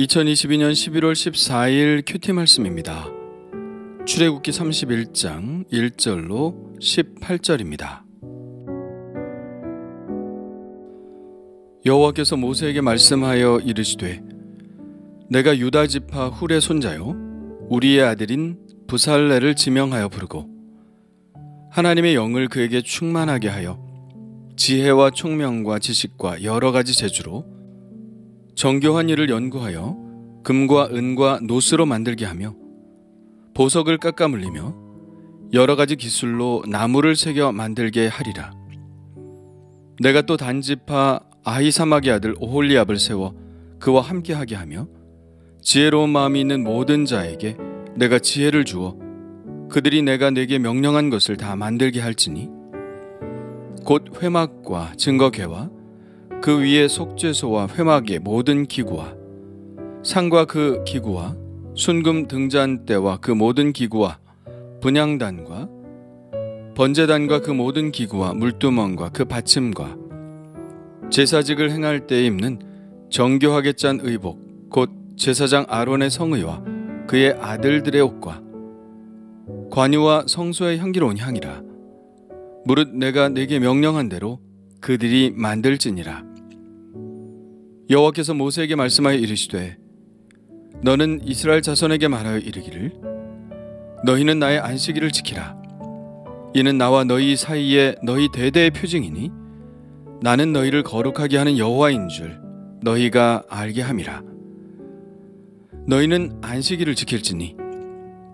2022년 11월 14일 큐티 말씀입니다. 출애굽기 31장 1절로 18절입니다. 여호와께서 모세에게 말씀하여 이르시되 내가 유다 지파 훌의 손자요 우리의 아들인 부살레를 지명하여 부르고 하나님의 영을 그에게 충만하게 하여 지혜와 총명과 지식과 여러 가지 재주로 정교한 일을 연구하여 금과 은과 노스로 만들게 하며 보석을 깎아 물리며 여러 가지 기술로 나무를 새겨 만들게 하리라. 내가 또 단지파 아히사막의 아들 오홀리압을 세워 그와 함께하게 하며 지혜로운 마음이 있는 모든 자에게 내가 지혜를 주어 그들이 내가 내게 명령한 것을 다 만들게 할지니 곧 회막과 증거궤와 그 위에 속죄소와 회막의 모든 기구와 상과 그 기구와 순금 등잔대와 그 모든 기구와 분향단과 번제단과 그 모든 기구와 물두멍과 그 받침과 제사직을 행할 때에 입는 정교하게 짠 의복 곧 제사장 아론의 성의와 그의 아들들의 옷과 관유와 성소의 향기로운 향이라. 무릇 내가 네게 명령한 대로 그들이 만들지니라. 여호와께서 모세에게 말씀하여 이르시되 너는 이스라엘 자손에게 말하여 이르기를 너희는 나의 안식일을 지키라. 이는 나와 너희 사이에 너희 대대의 표징이니 나는 너희를 거룩하게 하는 여호와인 줄 너희가 알게 함이라. 너희는 안식일을 지킬지니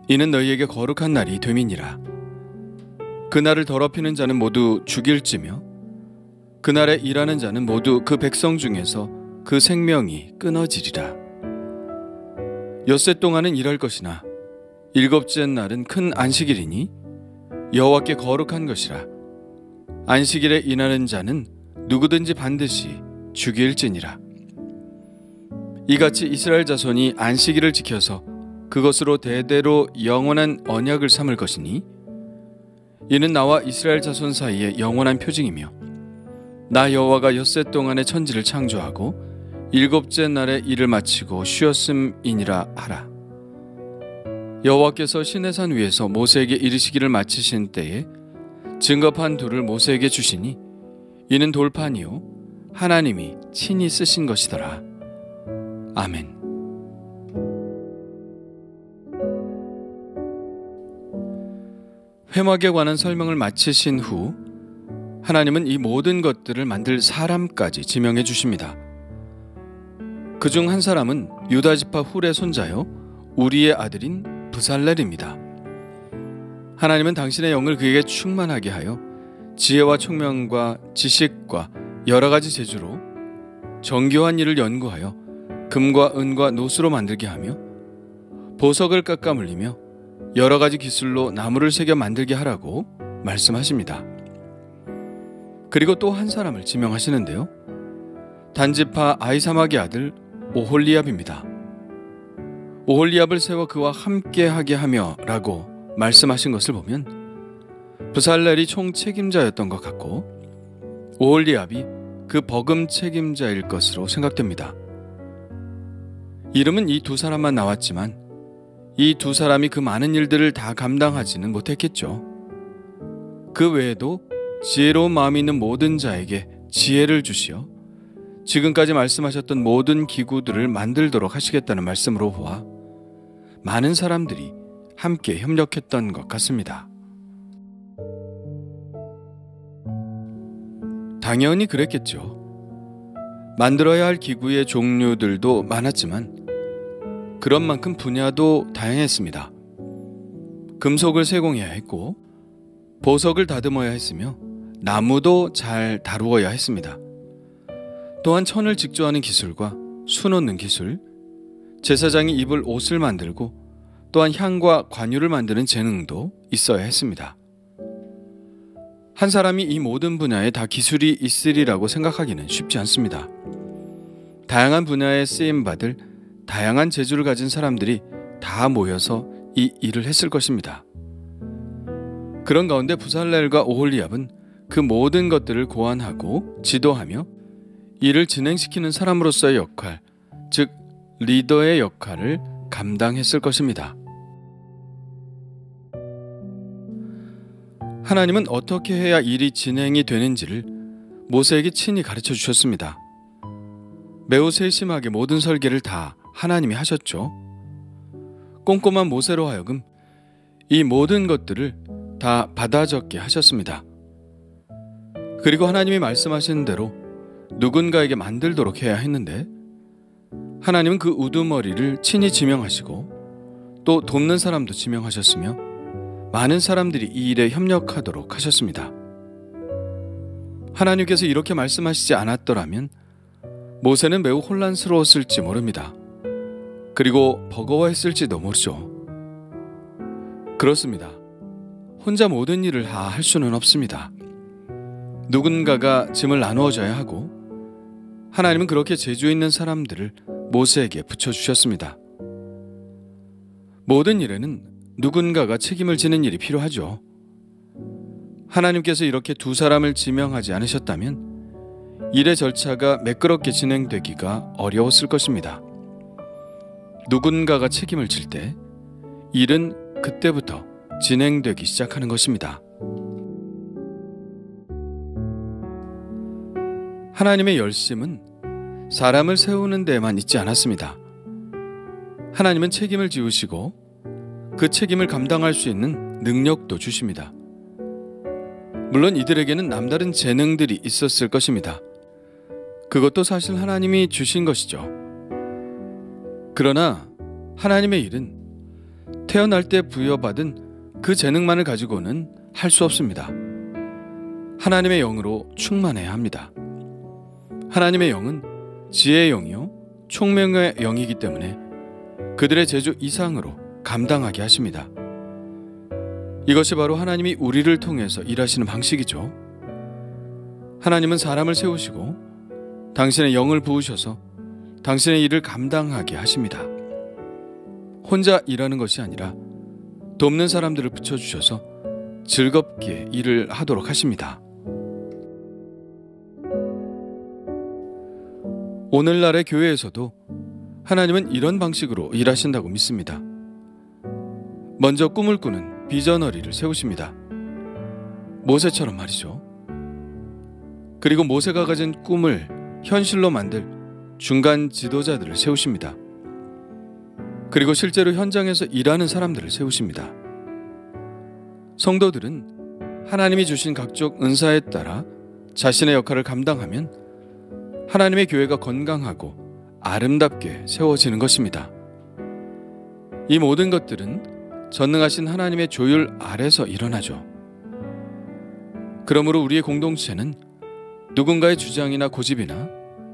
이는 너희에게 거룩한 날이 됨이니라. 그날을 더럽히는 자는 모두 죽일지며 그날에 일하는 자는 모두 그 백성 중에서 그 생명이 끊어지리라. 엿새 동안은 일할 것이나 일곱째 날은 큰 안식일이니 여호와께 거룩한 것이라. 안식일에 일하는 자는 누구든지 반드시 죽일지니라. 이같이 이스라엘 자손이 안식일을 지켜서 그것으로 대대로 영원한 언약을 삼을 것이니 이는 나와 이스라엘 자손 사이에 영원한 표징이며 나 여호와가 엿새 동안에 천지를 창조하고 일곱째 날에 일을 마치고 쉬었음이니라 하라. 여호와께서 시내산 위에서 모세에게 이르시기를 마치신 때에 증거판 둘을 모세에게 주시니 이는 돌판이요 하나님이 친히 쓰신 것이더라. 아멘. 회막에 관한 설명을 마치신 후 하나님은 이 모든 것들을 만들 사람까지 지명해 주십니다. 그중 한 사람은 유다 지파 훌의 손자요 우리의 아들인 부살렐입니다. 하나님은 당신의 영을 그에게 충만하게 하여 지혜와 총명과 지식과 여러 가지 재주로 정교한 일을 연구하여 금과 은과 노스로 만들게 하며 보석을 깎아 물리며 여러 가지 기술로 나무를 새겨 만들게 하라고 말씀하십니다. 그리고 또 한 사람을 지명하시는데요. 단지파 아히사막의 아들 오홀리압입니다. 오홀리압을 세워 그와 함께하게 하며 라고 말씀하신 것을 보면 부살렐이 총 책임자였던 것 같고 오홀리압이 그 버금 책임자일 것으로 생각됩니다. 이름은 이 두 사람만 나왔지만 이 두 사람이 그 많은 일들을 다 감당하지는 못했겠죠. 그 외에도 지혜로운 마음이 있는 모든 자에게 지혜를 주시어 지금까지 말씀하셨던 모든 기구들을 만들도록 하시겠다는 말씀으로 보아 많은 사람들이 함께 협력했던 것 같습니다. 당연히 그랬겠죠. 만들어야 할 기구의 종류들도 많았지만 그런 만큼 분야도 다양했습니다. 금속을 세공해야 했고 보석을 다듬어야 했으며 나무도 잘 다루어야 했습니다. 또한 천을 직조하는 기술과 수놓는 기술, 제사장이 입을 옷을 만들고 또한 향과 관유를 만드는 재능도 있어야 했습니다. 한 사람이 이 모든 분야에 다 기술이 있으리라고 생각하기는 쉽지 않습니다. 다양한 분야에 쓰임받을 다양한 재주를 가진 사람들이 다 모여서 이 일을 했을 것입니다. 그런 가운데 부살렐과 오홀리압은 그 모든 것들을 고안하고 지도하며 일을 진행시키는 사람으로서의 역할, 즉 리더의 역할을 감당했을 것입니다. 하나님은 어떻게 해야 일이 진행이 되는지를 모세에게 친히 가르쳐 주셨습니다. 매우 세심하게 모든 설계를 다 하나님이 하셨죠. 꼼꼼한 모세로 하여금 이 모든 것들을 다 받아 적게 하셨습니다. 그리고 하나님이 말씀하신 대로 누군가에게 만들도록 해야 했는데 하나님은 그 우두머리를 친히 지명하시고 또 돕는 사람도 지명하셨으며 많은 사람들이 이 일에 협력하도록 하셨습니다. 하나님께서 이렇게 말씀하시지 않았더라면 모세는 매우 혼란스러웠을지 모릅니다. 그리고 버거워했을지도 모르죠. 그렇습니다. 혼자 모든 일을 다 할 수는 없습니다. 누군가가 짐을 나누어줘야 하고 하나님은 그렇게 재주 있는 사람들을 모세에게 붙여주셨습니다. 모든 일에는 누군가가 책임을 지는 일이 필요하죠. 하나님께서 이렇게 두 사람을 지명하지 않으셨다면 일의 절차가 매끄럽게 진행되기가 어려웠을 것입니다. 누군가가 책임을 질 때 일은 그때부터 진행되기 시작하는 것입니다. 하나님의 열심은 사람을 세우는 데에만 있지 않았습니다. 하나님은 책임을 지우시고 그 책임을 감당할 수 있는 능력도 주십니다. 물론 이들에게는 남다른 재능들이 있었을 것입니다. 그것도 사실 하나님이 주신 것이죠. 그러나 하나님의 일은 태어날 때 부여받은 그 재능만을 가지고는 할 수 없습니다. 하나님의 영으로 충만해야 합니다. 하나님의 영은 지혜의 영이요 총명의 영이기 때문에 그들의 재주 이상으로 감당하게 하십니다. 이것이 바로 하나님이 우리를 통해서 일하시는 방식이죠. 하나님은 사람을 세우시고 당신의 영을 부으셔서 당신의 일을 감당하게 하십니다. 혼자 일하는 것이 아니라 돕는 사람들을 붙여주셔서 즐겁게 일을 하도록 하십니다. 오늘날의 교회에서도 하나님은 이런 방식으로 일하신다고 믿습니다. 먼저 꿈을 꾸는 비저너리를 세우십니다. 모세처럼 말이죠. 그리고 모세가 가진 꿈을 현실로 만들 중간 지도자들을 세우십니다. 그리고 실제로 현장에서 일하는 사람들을 세우십니다. 성도들은 하나님이 주신 각종 은사에 따라 자신의 역할을 감당하면 하나님의 교회가 건강하고 아름답게 세워지는 것입니다. 이 모든 것들은 전능하신 하나님의 조율 아래서 일어나죠. 그러므로 우리의 공동체는 누군가의 주장이나 고집이나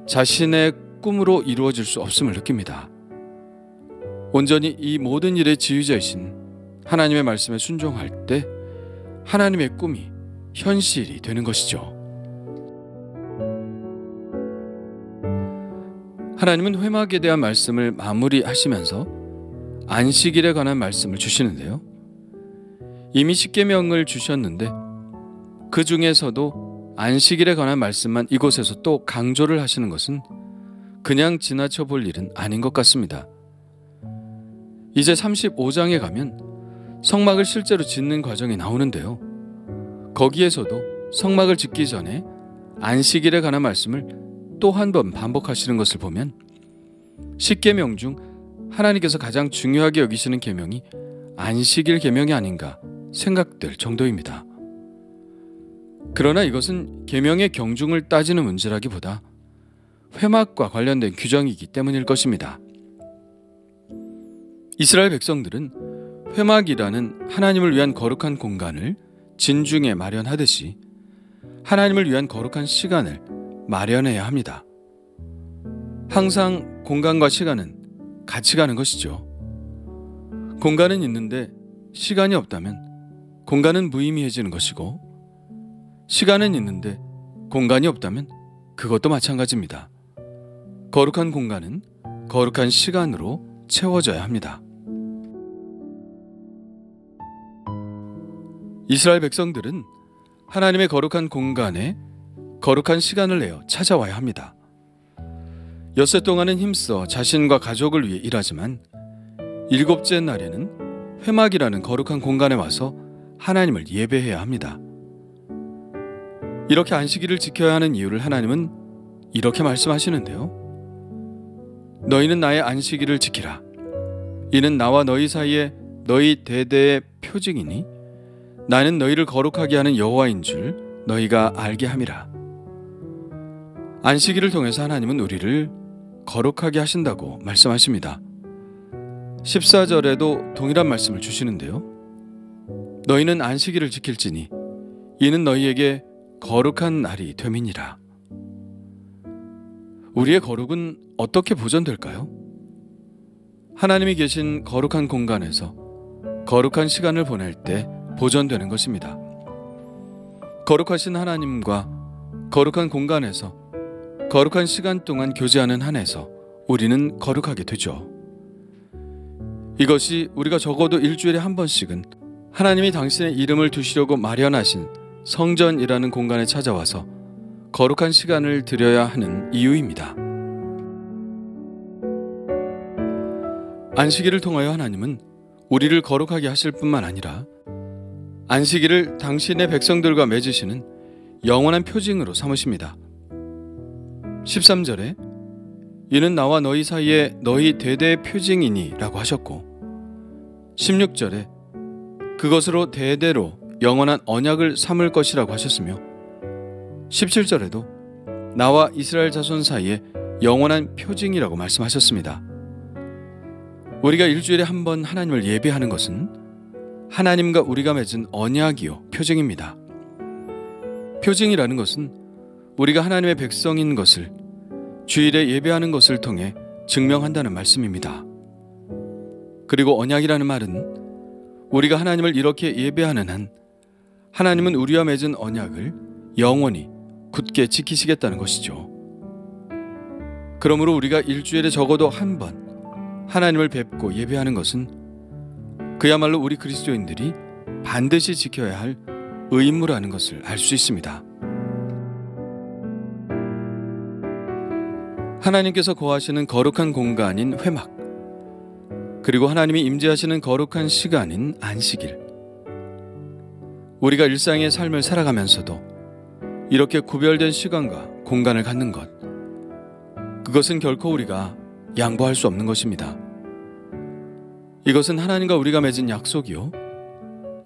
자신의 꿈으로 이루어질 수 없음을 느낍니다. 온전히 이 모든 일의 지휘자이신 하나님의 말씀에 순종할 때 하나님의 꿈이 현실이 되는 것이죠. 하나님은 회막에 대한 말씀을 마무리하시면서 안식일에 관한 말씀을 주시는데요. 이미 십계명을 주셨는데 그 중에서도 안식일에 관한 말씀만 이곳에서 또 강조를 하시는 것은 그냥 지나쳐 볼 일은 아닌 것 같습니다. 이제 35장에 가면 성막을 실제로 짓는 과정이 나오는데요. 거기에서도 성막을 짓기 전에 안식일에 관한 말씀을 또 한 번 반복하시는 것을 보면 십계명 중 하나님께서 가장 중요하게 여기시는 계명이 안식일 계명이 아닌가 생각될 정도입니다. 그러나 이것은 계명의 경중을 따지는 문제라기보다 회막과 관련된 규정이기 때문일 것입니다. 이스라엘 백성들은 회막이라는 하나님을 위한 거룩한 공간을 진중에 마련하듯이 하나님을 위한 거룩한 시간을 마련해야 합니다. 항상 공간과 시간은 같이 가는 것이죠. 공간은 있는데 시간이 없다면 공간은 무의미해지는 것이고, 시간은 있는데 공간이 없다면 그것도 마찬가지입니다. 거룩한 공간은 거룩한 시간으로 채워져야 합니다. 이스라엘 백성들은 하나님의 거룩한 공간에 거룩한 시간을 내어 찾아와야 합니다. 엿새 동안은 힘써 자신과 가족을 위해 일하지만 일곱째 날에는 회막이라는 거룩한 공간에 와서 하나님을 예배해야 합니다. 이렇게 안식일을 지켜야 하는 이유를 하나님은 이렇게 말씀하시는데요. 너희는 나의 안식일을 지키라. 이는 나와 너희 사이에 너희 대대의 표징이니 나는 너희를 거룩하게 하는 여호와인 줄 너희가 알게 함이라. 안식일을 통해서 하나님은 우리를 거룩하게 하신다고 말씀하십니다. 14절에도 동일한 말씀을 주시는데요. 너희는 안식일을 지킬지니 이는 너희에게 거룩한 날이 됨이니라. 우리의 거룩은 어떻게 보존될까요? 하나님이 계신 거룩한 공간에서 거룩한 시간을 보낼 때 보존되는 것입니다. 거룩하신 하나님과 거룩한 공간에서 거룩한 시간 동안 교제하는 한에서 우리는 거룩하게 되죠. 이것이 우리가 적어도 일주일에 한 번씩은 하나님이 당신의 이름을 두시려고 마련하신 성전이라는 공간에 찾아와서 거룩한 시간을 드려야 하는 이유입니다. 안식일을 통하여 하나님은 우리를 거룩하게 하실 뿐만 아니라 안식일을 당신의 백성들과 맺으시는 영원한 표징으로 삼으십니다. 13절에 이는 나와 너희 사이에 너희 대대의 표징이니 라고 하셨고 16절에 그것으로 대대로 영원한 언약을 삼을 것이라고 하셨으며 17절에도 나와 이스라엘 자손 사이에 영원한 표징이라고 말씀하셨습니다. 우리가 일주일에 한 번 하나님을 예배하는 것은 하나님과 우리가 맺은 언약이요 표징입니다. 표징이라는 것은 우리가 하나님의 백성인 것을 주일에 예배하는 것을 통해 증명한다는 말씀입니다. 그리고 언약이라는 말은 우리가 하나님을 이렇게 예배하는 한 하나님은 우리와 맺은 언약을 영원히 굳게 지키시겠다는 것이죠. 그러므로 우리가 일주일에 적어도 한 번 하나님을 뵙고 예배하는 것은 그야말로 우리 그리스도인들이 반드시 지켜야 할 의무라는 것을 알 수 있습니다. 하나님께서 거하시는 거룩한 공간인 회막, 그리고 하나님이 임재하시는 거룩한 시간인 안식일. 우리가 일상의 삶을 살아가면서도 이렇게 구별된 시간과 공간을 갖는 것, 그것은 결코 우리가 양보할 수 없는 것입니다. 이것은 하나님과 우리가 맺은 약속이요,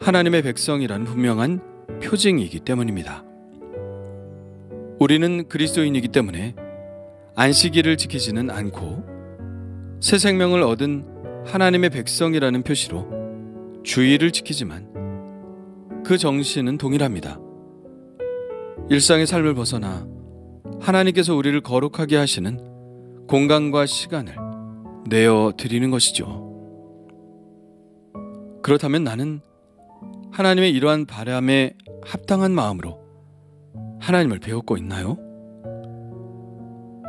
하나님의 백성이라는 분명한 표징이기 때문입니다. 우리는 그리스도인이기 때문에 안식일을 지키지는 않고 새 생명을 얻은 하나님의 백성이라는 표시로 주일을 지키지만 그 정신은 동일합니다. 일상의 삶을 벗어나 하나님께서 우리를 거룩하게 하시는 공간과 시간을 내어 드리는 것이죠. 그렇다면 나는 하나님의 이러한 바람에 합당한 마음으로 하나님을 배우고 있나요?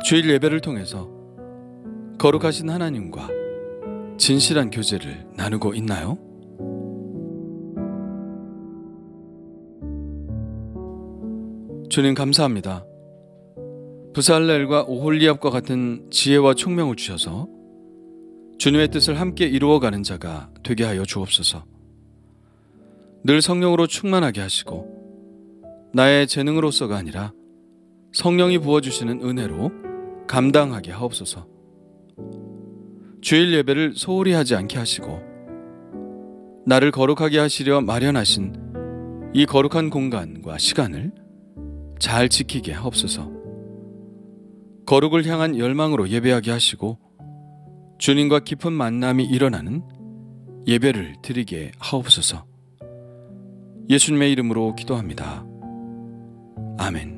주일 예배를 통해서 거룩하신 하나님과 진실한 교제를 나누고 있나요? 주님 감사합니다. 부살렐과 오홀리압과 같은 지혜와 총명을 주셔서 주님의 뜻을 함께 이루어가는 자가 되게 하여 주옵소서. 늘 성령으로 충만하게 하시고 나의 재능으로서가 아니라 성령이 부어주시는 은혜로 감당하게 하옵소서. 주일 예배를 소홀히 하지 않게 하시고 나를 거룩하게 하시려 마련하신 이 거룩한 공간과 시간을 잘 지키게 하옵소서. 거룩을 향한 열망으로 예배하게 하시고 주님과 깊은 만남이 일어나는 예배를 드리게 하옵소서. 예수님의 이름으로 기도합니다. 아멘.